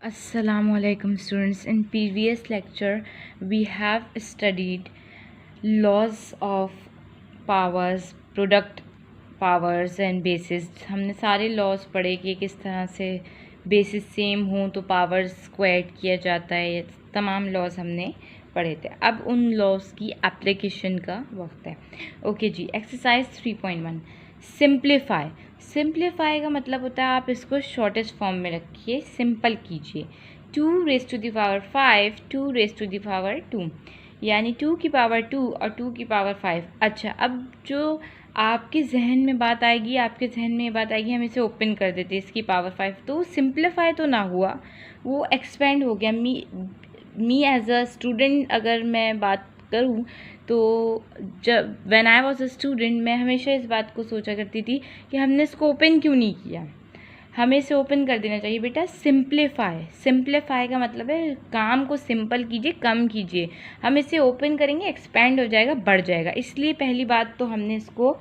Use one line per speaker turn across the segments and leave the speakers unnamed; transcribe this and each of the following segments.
Assalamualaikum students. In previous lecture we have studied laws of powers, product powers and bases. हमने सारे laws पढ़े कि किस तरह से बेसिस सेम हों तो पावर्स को ऐड किया जाता है। ये तमाम लॉज हमने पढ़े थे। अब उन लॉज की एप्लीकेशन का वक्त है। ओके जी, एक्सरसाइज 3.1 सिंप्लीफाई। सिंप्लीफाई का मतलब होता है आप इसको शॉर्टेस्ट फॉर्म में रखिए, सिंपल कीजिए। 2 raise to the power 5, 2 raise to the power 2, यानी 2 की पावर 2 और 2 की पावर 5। अच्छा, अब जो आपके जहन में बात आएगी, आपके जहन में ये बात आएगी हम इसे ओपन कर देते इसकी पावर 5, तो सिंप्लीफाई तो ना हुआ, वो एक्सपेंड हो गया। मी एज अ स्टूडेंट अगर मैं बात करूँ तो जब when I was a student मैं हमेशा इस बात को सोचा करती थी कि हमने इसको ओपन क्यों नहीं किया, हमें इसे ओपन कर देना चाहिए। बेटा सिंप्लीफाई, सिंप्लीफाई का मतलब है काम को सिंपल कीजिए, कम कीजिए। हम इसे ओपन करेंगे, एक्सपेंड हो जाएगा, बढ़ जाएगा। इसलिए पहली बात तो हमने इसको,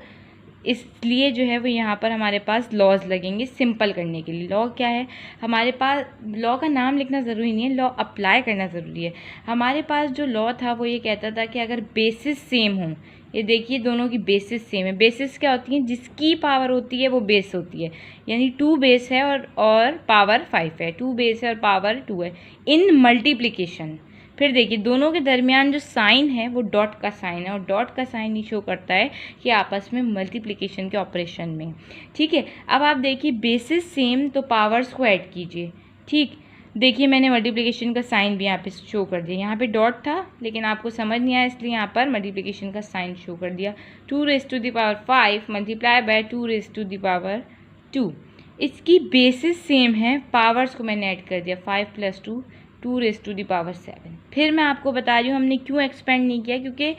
इसलिए जो है वो यहाँ पर हमारे पास लॉज लगेंगे सिंपल करने के लिए। लॉ क्या है हमारे पास, लॉ का नाम लिखना ज़रूरी नहीं है, लॉ अप्लाई करना ज़रूरी है। हमारे पास जो लॉ था वो ये कहता था कि अगर बेसिस सेम हो, ये देखिए दोनों की बेसिस सेम है। बेसिस क्या होती है, जिसकी पावर होती है वो बेस होती है, यानी 2 बेस है और पावर 5 है, 2 बेस है और पावर 2 है इन मल्टीप्लिकेशन। फिर देखिए दोनों के दरमियान जो साइन है वो डॉट का साइन है, और डॉट का साइन ही शो करता है कि आपस में मल्टीप्लिकेशन के ऑपरेशन में। ठीक है, अब आप देखिए बेसिस सेम तो पावर्स को ऐड कीजिए। ठीक, देखिए मैंने मल्टीप्लिकेशन का साइन भी यहाँ पे शो कर दिया। यहाँ पे डॉट था लेकिन आपको समझ नहीं आया इसलिए यहाँ पर मल्टीप्लिकेशन का साइन शो कर दिया। 2 raise to the power 5 multiply by 2 raise to the power 2। इसकी बेसिस सेम है, पावर्स को मैंने ऐड कर दिया, 5 + 2 2 रेज़ टू द पावर 7। फिर मैं आपको बता रही हूँ हमने क्यों एक्सपेंड नहीं किया, क्योंकि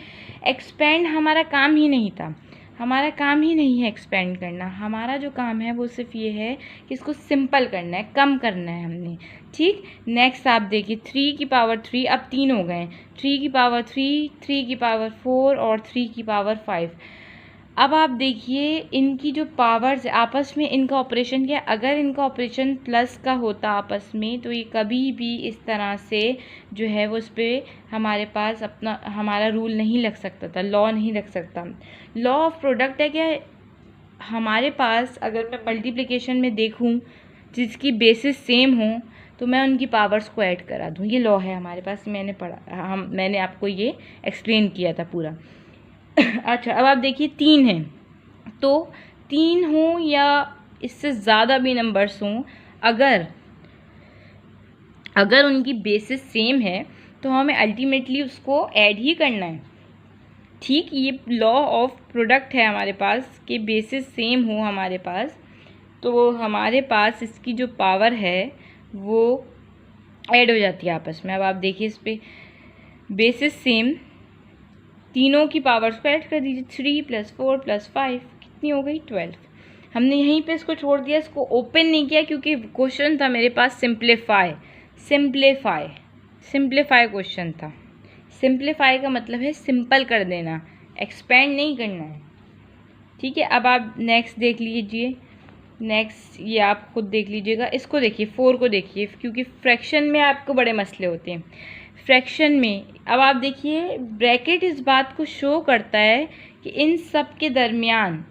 एक्सपेंड हमारा काम ही नहीं था, हमारा काम ही नहीं है एक्सपेंड करना। हमारा जो काम है वो सिर्फ ये है कि इसको सिंपल करना है, कम करना है हमने। ठीक, नेक्स्ट आप देखिए 3 की पावर 3, अब 3 हो गए, 3 की पावर 3, 3 की पावर 4 और 3 की पावर 5। अब आप देखिए इनकी जो पावर्स आपस में इनका ऑपरेशन क्या, अगर इनका ऑपरेशन प्लस का होता आपस में तो ये कभी भी इस तरह से जो है वो उस पर हमारे पास अपना हमारा रूल नहीं लग सकता था, लॉ नहीं लग सकता। लॉ ऑफ प्रोडक्ट है क्या, हमारे पास अगर मैं मल्टीप्लिकेशन में देखूं जिसकी बेसिस सेम हो तो मैं उनकी पावर्स को ऐड करा दूं, ये लॉ है हमारे पास। मैंने पढ़ा, मैंने आपको ये एक्सप्लेन किया था पूरा। अच्छा, अब आप देखिए 3 है तो 3 हो या इससे ज़्यादा भी नंबर्स हों, अगर उनकी बेसिस सेम है तो हमें अल्टीमेटली उसको ऐड ही करना है। ठीक, ये लॉ ऑफ प्रोडक्ट है हमारे पास कि बेसिस सेम हो हमारे पास तो हमारे पास इसकी जो पावर है वो ऐड हो जाती है आपस में। अब आप देखिए इस पर बेसिस सेम, तीनों की पावर्स को ऐड कर दीजिए, 3 + 4 + 5 कितनी हो गई 12। हमने यहीं पे इसको छोड़ दिया, इसको ओपन नहीं किया क्योंकि क्वेश्चन था मेरे पास सिंप्लीफाई। सिंप्लीफाई सिंप्लीफाई क्वेश्चन था। सिंप्लीफाई का मतलब है सिंपल कर देना, एक्सपेंड नहीं करना है। ठीक है, अब आप नेक्स्ट देख लीजिए, नेक्स्ट ये आप खुद देख लीजिएगा। इसको देखिए 4 को देखिए, क्योंकि फ्रैक्शन में आपको बड़े मसले होते हैं फ्रैक्शन में। अब आप देखिए ब्रैकेट इस बात को शो करता है कि इन सब के दरमियान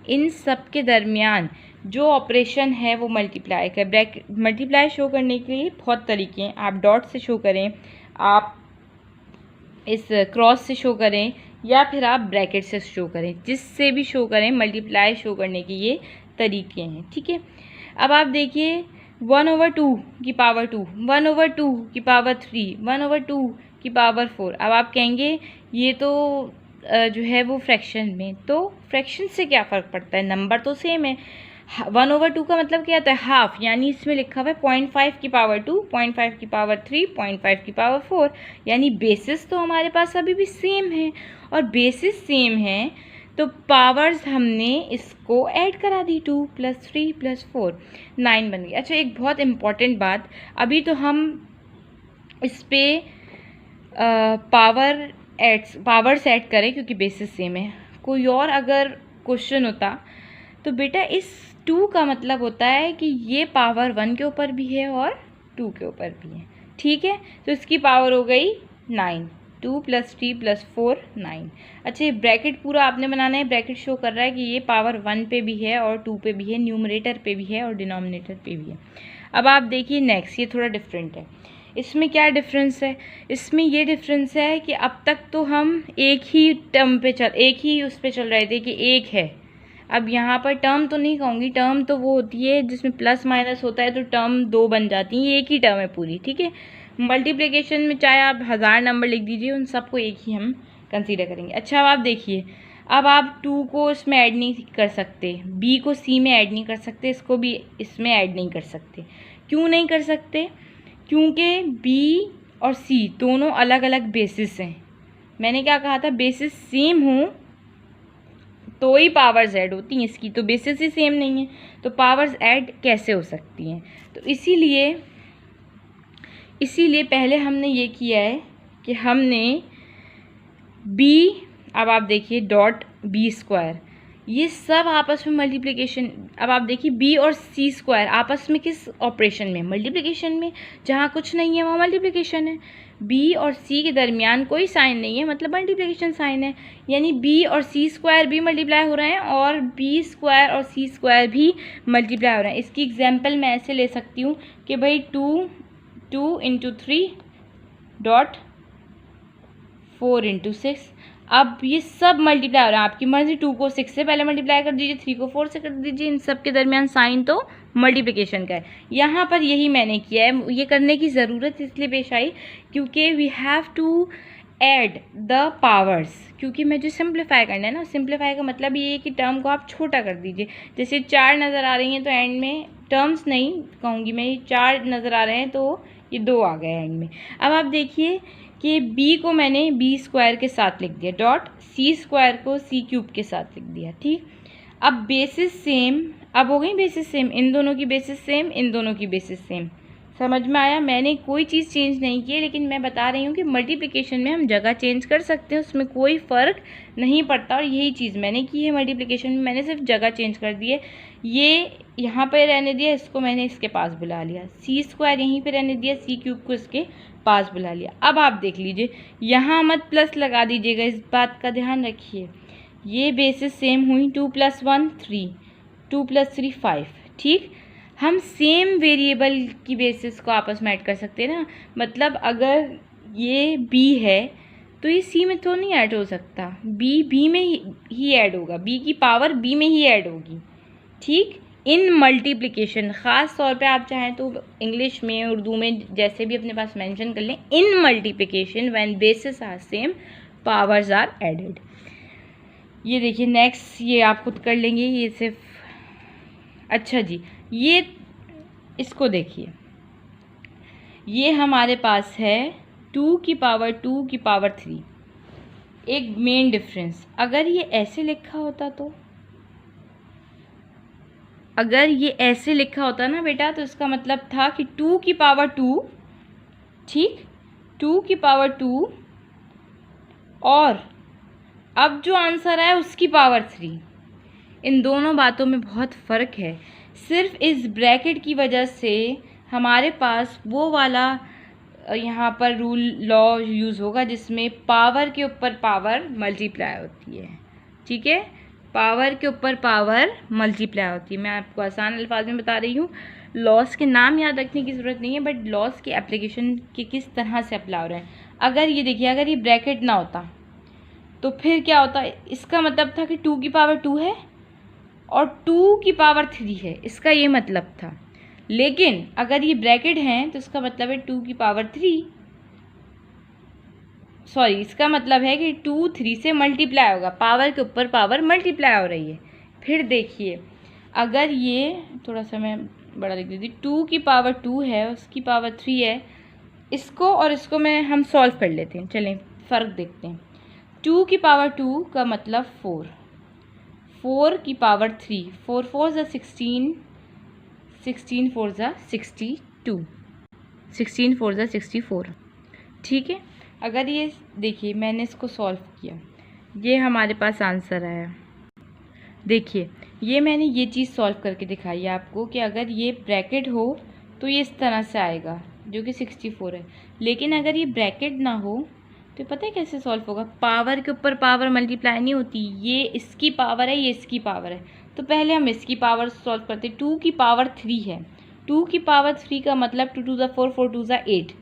जो ऑपरेशन है वो मल्टीप्लाई का। ब्रैकेट मल्टीप्लाई शो करने के लिए बहुत तरीके हैं, आप डॉट से शो करें, आप इस क्रॉस से शो करें, या फिर आप ब्रैकेट से शो करें, जिससे भी शो करें मल्टीप्लाई शो करने के ये तरीके हैं। ठीक है, अब आप देखिए 1/2 की पावर 2, 1/2 की पावर 3, 1/2 की पावर 4। अब आप कहेंगे ये तो जो है वो फ्रैक्शन में, तो फ्रैक्शन से क्या फ़र्क पड़ता है, नंबर तो सेम है। 1/2 का मतलब क्या आता है, हाफ, यानी इसमें लिखा हुआ है 0.5 की पावर 2, 0.5 की पावर 3, 0.5 की पावर 4, यानी बेसिस तो हमारे पास अभी भी सेम है, और बेसिस सेम है तो पावर्स हमने इसको ऐड करा दी, 2 + 3 + 4 9 बन गई। अच्छा, एक बहुत इम्पॉर्टेंट बात, अभी तो हम इस पर पावर्स ऐड करें क्योंकि बेसिस सेम है। कोई और अगर क्वेश्चन होता तो बेटा इस 2 का मतलब होता है कि ये पावर 1 के ऊपर भी है और 2 के ऊपर भी है। ठीक है, तो इसकी पावर हो गई 9, 2 + 3 + 4 9। अच्छा, ये ब्रैकेट पूरा आपने बनाना है। ब्रैकेट शो कर रहा है कि ये पावर 1 पे भी है और 2 पे भी है, न्यूमरेटर पे भी है और डिनोमिनेटर पे भी है। अब आप देखिए नेक्स्ट, ये थोड़ा डिफरेंट है। इसमें क्या डिफरेंस है? इसमें ये डिफरेंस है कि अब तक तो हम एक ही टर्म पे एक ही उस पे चल रहे थे कि एक है। अब यहाँ पर टर्म तो नहीं कहूँगी, टर्म तो वो होती है जिसमें प्लस माइनस होता है, तो टर्म 2 बन जाती हैं। ये एक ही टर्म है पूरी। ठीक है, मल्टीप्लिकेशन में चाहे आप 1000 नंबर लिख दीजिए, उन सबको एक ही हम कंसीडर करेंगे। अच्छा, अब आप देखिए, अब आप 2 को इसमें ऐड नहीं कर सकते, b को c में ऐड नहीं कर सकते, इसको भी इसमें ऐड नहीं कर सकते। क्यों नहीं कर सकते? क्योंकि b और c दोनों अलग अलग बेसिस हैं। मैंने क्या कहा था? बेसिस सेम हो तो ही पावर्स ऐड होती हैं। इसकी तो बेसिस ही सेम नहीं है, तो पावर्स ऐड कैसे हो सकती हैं? तो इसीलिए पहले हमने ये किया है कि हमने b, अब आप देखिए डॉट b², ये सब आपस में मल्टीप्लिकेशन। अब आप देखिए b और c² आपस में किस ऑपरेशन में? मल्टीप्लिकेशन में। जहाँ कुछ नहीं है वहाँ मल्टीप्लिकेशन है। b और c के दरमियान कोई साइन नहीं है, मतलब मल्टीप्लिकेशन साइन है। यानी b और c² भी मल्टीप्लाई हो रहे हैं और b² और c² भी मल्टीप्लाई हो रहे हैं। इसकी एग्जांपल मैं ऐसे ले सकती हूँ कि भाई 2 × 3 डॉट 4 × 6। अब ये सब मल्टीप्लाई हो रहा है, आपकी मर्जी। 2 को 6 से पहले मल्टीप्लाई कर दीजिए, 3 को 4 से कर दीजिए, इन सब के दरमियान साइन तो मल्टीप्लिकेशन का है। यहाँ पर यही मैंने किया है। ये करने की ज़रूरत इसलिए पेश आई क्योंकि we have to add the powers, क्योंकि मुझे सिंप्लीफाई करना है ना। सिंप्लीफाई का मतलब ये है कि टर्म को आप छोटा कर दीजिए। जैसे 4 नज़र आ रही हैं तो एंड में टर्म्स नहीं कहूँगी मैं, 4 नज़र आ रहे हैं तो ये 2 आ गए एंड में। अब आप देखिए कि b को मैंने b² के साथ लिख दिया, डॉट c² को c³ के साथ लिख दिया। ठीक, अब बेसिस सेम, अब हो गई बेसिस सेम, इन दोनों की बेसिस सेम, इन दोनों की बेसिस सेम। समझ में आया? मैंने कोई चीज़ चेंज नहीं की है, लेकिन मैं बता रही हूँ कि मल्टीप्लिकेशन में हम जगह चेंज कर सकते हैं, उसमें कोई फ़र्क नहीं पड़ता। और यही चीज़ मैंने की है मल्टीप्लिकेशन में, मैंने सिर्फ जगह चेंज कर दी है। ये यहाँ पर रहने दिया, इसको मैंने इसके पास बुला लिया। c² यहीं पर रहने दिया, c³ को इसके पास बुला लिया। अब आप देख लीजिए, यहाँ मत प्लस लगा दीजिएगा, इस बात का ध्यान रखिए। ये बेसिस सेम हुई, 2 + 1 3, 2 + 3 5। ठीक, हम सेम वेरिएबल की बेसिस को आपस में ऐड कर सकते हैं ना। मतलब अगर ये b है तो ये c में तो नहीं ऐड हो सकता, b में ही ऐड होगा, b की पावर b में ही ऐड होगी। ठीक, इन मल्टीप्लिकेशन, ख़ास तौर पे आप चाहें तो इंग्लिश में, उर्दू में, जैसे भी अपने पास मेंशन कर लें, in multiplication when bases are same powers are added. ये देखिए नेक्स्ट, ये आप खुद कर लेंगे, ये सिर्फ। अच्छा जी, ये इसको देखिए, ये हमारे पास है 2 की पावर 2 की पावर 3। एक मेन डिफरेंस, अगर ये ऐसे लिखा होता तो, अगर ये ऐसे लिखा होता ना बेटा, तो इसका मतलब था कि 2 की पावर 2, ठीक, 2 की पावर 2, और अब जो आंसर है उसकी पावर 3। इन दोनों बातों में बहुत फ़र्क है। सिर्फ इस ब्रैकेट की वजह से हमारे पास वो वाला यहाँ पर रूल लॉ यूज़ होगा जिसमें पावर के ऊपर पावर मल्टीप्लाई होती है। ठीक है, पावर के ऊपर पावर मल्टीप्लाई होती है। मैं आपको आसान अल्फाज में बता रही हूँ, लॉस के नाम याद रखने की ज़रूरत नहीं है, बट लॉस की एप्लीकेशन के किस तरह से अप्लाई हो रहे हैं। अगर ये देखिए, अगर ये ब्रैकेट ना होता तो फिर क्या होता? इसका मतलब था कि 2 की पावर 2 है और 2 की पावर 3 है, इसका ये मतलब था। लेकिन अगर ये ब्रैकेट हैं तो इसका मतलब है 2 की पावर 3, सॉरी, इसका मतलब है कि 2 3 से मल्टीप्लाई होगा, पावर के ऊपर पावर मल्टीप्लाई हो रही है। फिर देखिए, अगर ये थोड़ा सा मैं बड़ा लिख देती, 2 की पावर 2 है, उसकी पावर 3 है, इसको और इसको हम सॉल्व कर लेते हैं। चलें फ़र्क देखते हैं। 2 की पावर 2 का मतलब 4, 4 की पावर 3, 4 4 ज़ा 16, 16 4 ज़ा 62, 16 4 ज़ा 64। ठीक है, अगर ये देखिए, मैंने इसको सॉल्व किया, ये हमारे पास आंसर आया। देखिए, ये मैंने ये चीज़ सॉल्व करके दिखाई है आपको कि अगर ये ब्रैकेट हो तो ये इस तरह से आएगा जो कि 64 है। लेकिन अगर ये ब्रैकेट ना हो तो पता है कैसे सॉल्व होगा? पावर के ऊपर पावर मल्टीप्लाई नहीं होती, ये इसकी पावर है, ये इसकी पावर है। तो पहले हम इसकी पावर सॉल्व करते हैं। 2 की पावर 3 है, 2 की पावर 3 का मतलब 2 टू ज़ा 4, 4 टू ज़ा 8,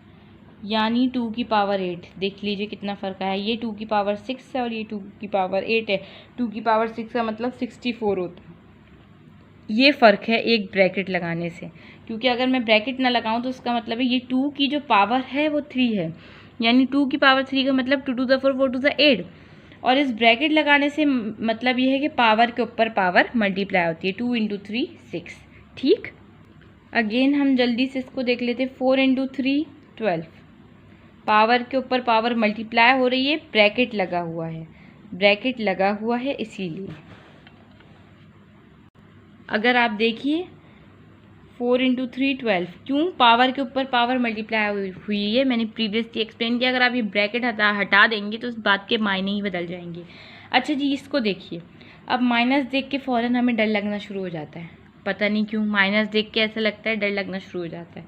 यानी 2 की पावर 8। देख लीजिए कितना फ़र्क है। ये 2 की पावर 6 है और ये 2 की पावर 8 है। 2 की पावर 6 का मतलब 64 होता है। ये फ़र्क है एक ब्रैकेट लगाने से, क्योंकि अगर मैं ब्रैकेट ना लगाऊं तो उसका मतलब है ये 2 की जो पावर है वो 3 है, यानी 2 की पावर 3 का मतलब 2 टू ज़ा 4, 4 टू ज़ा 8। और इस ब्रैकेट लगाने से मतलब ये है कि पावर के ऊपर पावर मल्टीप्लाई होती है। 2 इंटू 3 6। ठीक, अगेन हम जल्दी से इसको देख लेते हैं। 4 इंटू 3 12। पावर के ऊपर पावर मल्टीप्लाई हो रही है, ब्रैकेट लगा हुआ है, ब्रैकेट लगा हुआ है इसीलिए। अगर आप देखिए 4 इंटू 3 12, क्यों? पावर के ऊपर पावर मल्टीप्लाई हुई है। मैंने प्रीवियसली एक्सप्लेन किया। अगर आप ये ब्रैकेट हटा देंगे तो उस बात के मायने ही बदल जाएंगे। अच्छा जी, इसको देखिए। अब माइनस देख के फ़ौरन हमें डर लगना शुरू हो जाता है, पता नहीं क्यों। माइनस देख के ऐसा लगता है, डर लगना शुरू हो जाता है।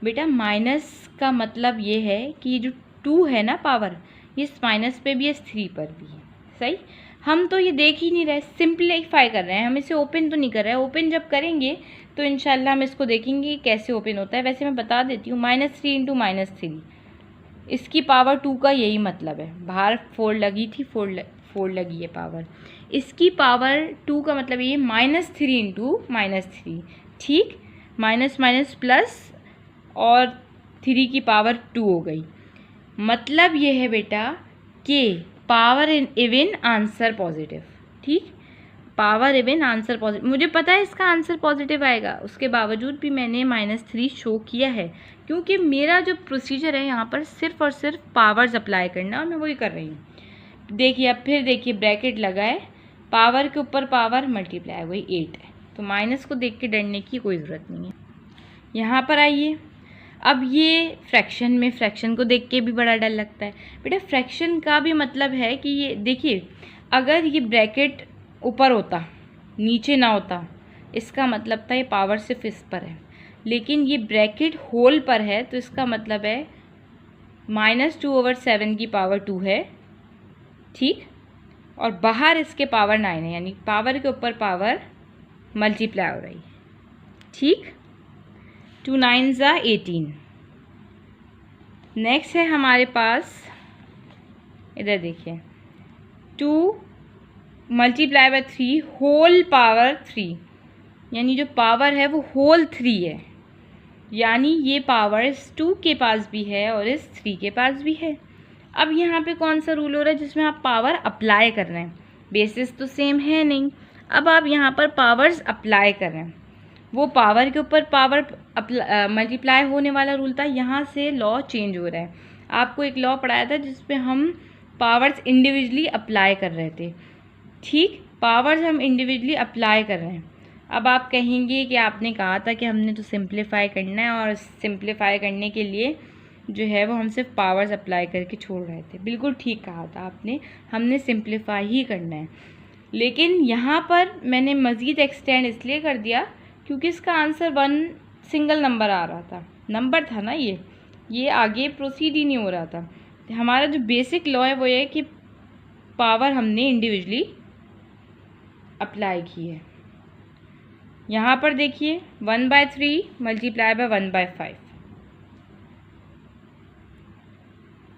बेटा माइनस का मतलब ये है कि ये जो 2 है ना पावर, ये इस माइनस पे भी है, इस 3 पर भी है। सही, हम तो ये देख ही नहीं रहे, सिंप्लीफाई कर रहे हैं, हम इसे ओपन तो नहीं कर रहे हैं। ओपन जब करेंगे तो इंशाल्लाह हम इसको देखेंगे कैसे ओपन होता है। वैसे मैं बता देती हूँ, -3 इंटू -3, इसकी पावर 2 का यही मतलब है। बाहर 4 लगी थी, 4 लगी है पावर। इसकी पावर 2 का मतलब ये -3 इंटू -3। ठीक, माइनस माइनस प्लस और 3 की पावर 2 हो गई। मतलब ये है बेटा कि पावर इवन आंसर पॉजिटिव। ठीक, पावर इवन आंसर पॉजिटिव। मुझे पता है इसका आंसर पॉजिटिव आएगा, उसके बावजूद भी मैंने -3 शो किया है, क्योंकि मेरा जो प्रोसीजर है यहाँ पर सिर्फ और सिर्फ पावर्स अप्लाई करना, और मैं वही कर रही हूँ। देखिए, अब फिर देखिए, ब्रैकेट लगा है, पावर के ऊपर पावर मल्टीप्लाई, वही 8 है। तो माइनस को देख के डरने की कोई ज़रूरत नहीं है। यहाँ पर आइए, अब ये फ्रैक्शन में, फ्रैक्शन को देख के भी बड़ा डर लगता है। बेटा फ्रैक्शन का भी मतलब है कि ये देखिए, अगर ये ब्रैकेट ऊपर होता, नीचे ना होता, इसका मतलब था ये पावर सिर्फ इस पर है। लेकिन ये ब्रैकेट होल पर है, तो इसका मतलब है -2/7 की पावर 2 है। ठीक, और बाहर इसके पावर 9 है, यानी पावर के ऊपर पावर मल्टीप्लाई हो रही है। ठीक, 2 9 18। नेक्स्ट है हमारे पास, इधर देखिए, 2 मल्टीप्लाई बाय 3 होल पावर 3, यानी जो पावर है वो होल 3 है, यानी ये पावर इस 2 के पास भी है और इस 3 के पास भी है। अब यहाँ पे कौन सा रूल हो रहा है जिसमें आप पावर अप्लाई कर रहे हैं? बेसिस तो सेम है नहीं। अब आप यहाँ पर पावर्स अप्लाई कर रहे हैं, वो पावर के ऊपर पावर मल्टीप्लाई होने वाला रूल था, यहाँ से लॉ चेंज हो रहा है। आपको एक लॉ पढ़ाया था जिसपे हम पावर्स इंडिविजुअली अप्लाई कर रहे थे। ठीक, पावर्स हम इंडिविजुअली अप्लाई कर रहे हैं। अब आप कहेंगे कि आपने कहा था कि हमने तो सिंप्लीफाई करना है, और सिंप्लीफाई करने के लिए जो है वो हम सिर्फ पावर्स अप्लाई करके छोड़ रहे थे। बिल्कुल ठीक कहा था आपने, हमने सिंप्लीफाई ही करना है। लेकिन यहाँ पर मैंने मज़ीद एक्सटेंड इसलिए कर दिया क्योंकि इसका आंसर 1 सिंगल नंबर आ रहा था, नंबर था ना ये आगे प्रोसीड ही नहीं हो रहा था। हमारा जो बेसिक लॉ है वो ये है कि पावर हमने इंडिविजुअली अप्लाई की है। यहाँ पर देखिए 1/3 मल्टीप्लाई बाय 1/5।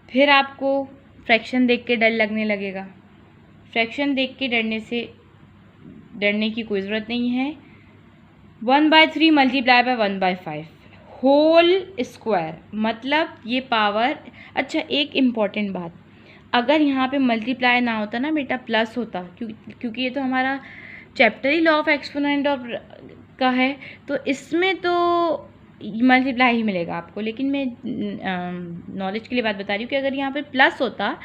फिर आपको फ्रैक्शन देख के डर लगने लगेगा। फ्रैक्शन देख के डरने की कोई ज़रूरत नहीं है। 1/3 मल्टीप्लाई बाय 1/5 होल स्क्वायर, मतलब ये पावर। अच्छा, एक इम्पॉर्टेंट बात, अगर यहाँ पे मल्टीप्लाई ना होता ना बेटा, प्लस होता, क्योंकि ये तो हमारा chapter he law of exponent और का है, तो इसमें तो मल्टीप्लाई ही मिलेगा आपको। लेकिन मैं नॉलेज के लिए बात बता रही हूँ कि अगर यहाँ पे प्लस होता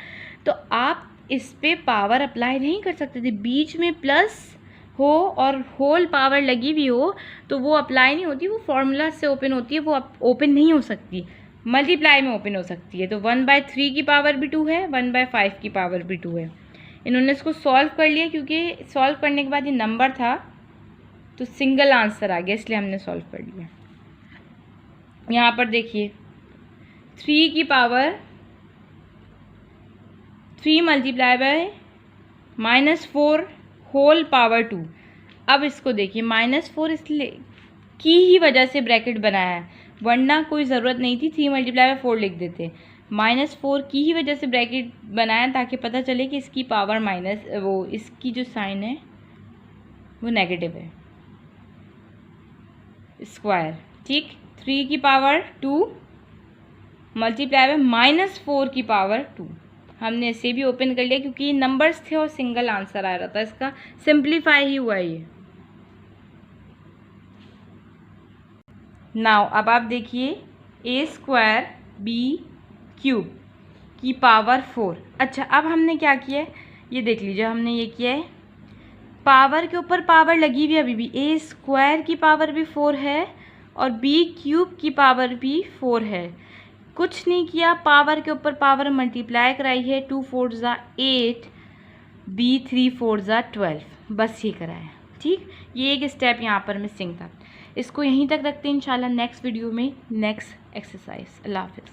तो आप इस पे पावर अप्लाई नहीं कर सकते थे। बीच में प्लस हो और होल पावर लगी हुई हो तो वो अप्लाई नहीं होती, वो फॉर्मूला से ओपन होती है, वो ओपन नहीं हो सकती, मल्टीप्लाई में ओपन हो सकती है। तो 1/3 की पावर भी 2 है, 1/5 की पावर भी 2 है। इन्होंने इसको सॉल्व कर लिया, क्योंकि सॉल्व करने के बाद ये नंबर था तो सिंगल आंसर आ गया, इसलिए हमने सॉल्व कर लिया। यहाँ पर देखिए 3 की power 3 multiply by -4 whole power 2। अब इसको देखिए -4 इसलिए की ही वजह से ब्रैकेट बनाया है, वरना कोई ज़रूरत नहीं थी 3 मल्टीप्लाई बाय 4 लिख देते। -4 की ही वजह से ब्रैकेट बनाया ताकि पता चले कि इसकी पावर इसकी जो साइन है वो नेगेटिव है, स्क्वायर। ठीक, 3 की पावर 2 मल्टीप्लाई बाय -4 की पावर 2। हमने इसे भी ओपन कर लिया क्योंकि ये नंबर्स थे और सिंगल आंसर आ रहा था, इसका सिंप्लीफाई ही हुआ ये। नाउ अब आप देखिए a² b³ की पावर 4। अच्छा, अब हमने क्या किया है ये देख लीजिए, हमने ये किया है पावर के ऊपर पावर लगी हुई है अभी भी, a² की पावर भी 4 है और b³ की पावर भी 4 है। कुछ नहीं किया, पावर के ऊपर पावर मल्टीप्लाई कराई है, 2 4 ज़ा 8 b3 4 ज़ा 12, बस ये करा है। ठीक, ये एक स्टेप यहाँ पर मिसिंग था। इसको यहीं तक रखते हैं, इंशाल्लाह नेक्स्ट वीडियो में नेक्स्ट एक्सरसाइज। अल्लाह हाफिज़।